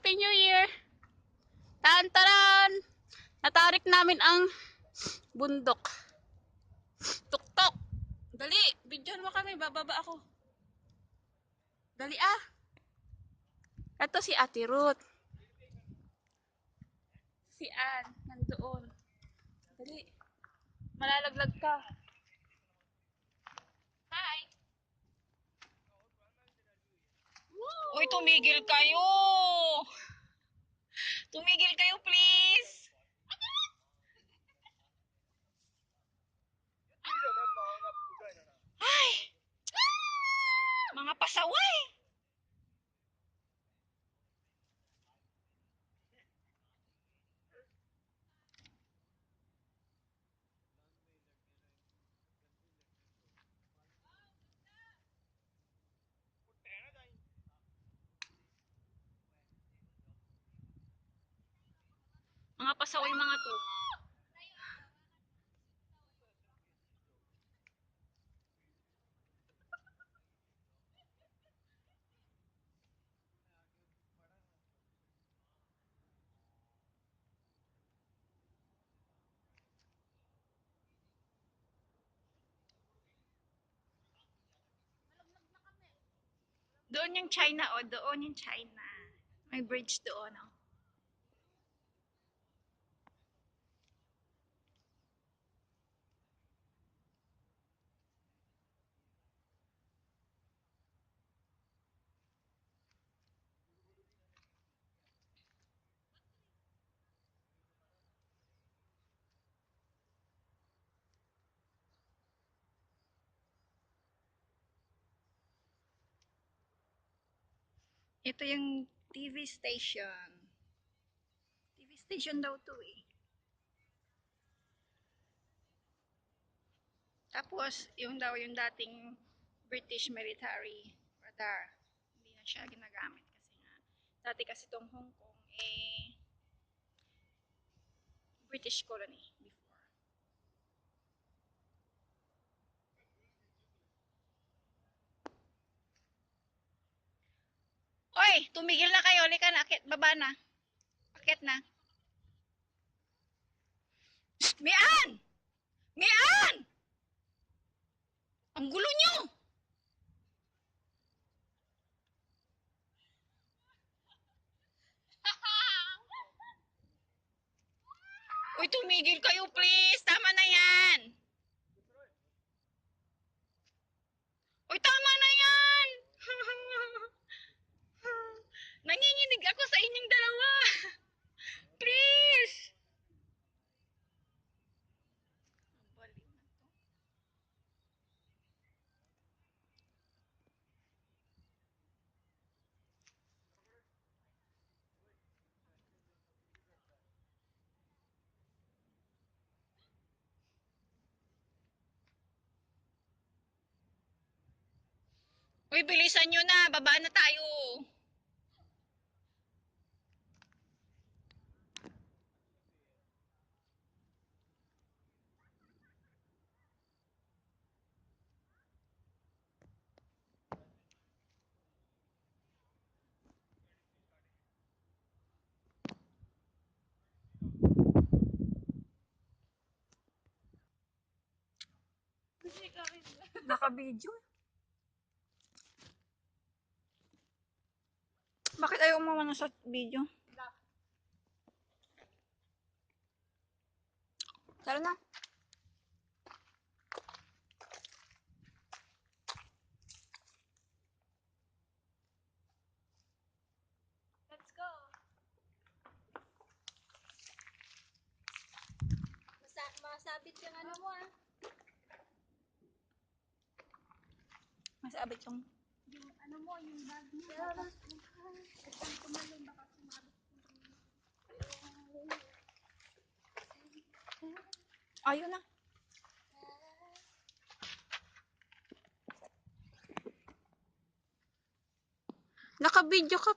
Happy New Year! Taran-taran! Natarik namin ang bundok. Tuktok! Dali! Bidyohan mo kami. Bababa ako. Dali ah! Ito si Ate Ruth. Si Ann. Nandoon. Dali. Malalaglag ka. Hi! Uy, tumigil kayo! Tumigil kayo, please! Ay! Mga pasaway! Mga pasaway mga to. Doon yung China, oh. Doon yung China. May bridge doon, oh. Ito yung TV station. TV station daw to eh. Tapos, yung daw yung dating British military radar. Hindi na siya ginagamit kasi nga. Dati kasi tong Hong Kong eh British colony before. Oy, tumigil na kayo. Lika na, akit, baba na. Akit na. Mian! Mian! Ang gulo nyo! Uy, tumigil kayo please. Tama na yan. Uy, tama na yan. Nanginginig ako sa inyong dalawa. Please. Baliw na to. Uy, bilisan nyo na. Baba na tayo. Naka-video. Bakit ayaw mo na sa video? Tara na. Let's go. Masabit yung ano mo ah. Masabit yung ano mo, yung bag mo. Saan tumalon baka sumabit. Ayun na. Naka-video ka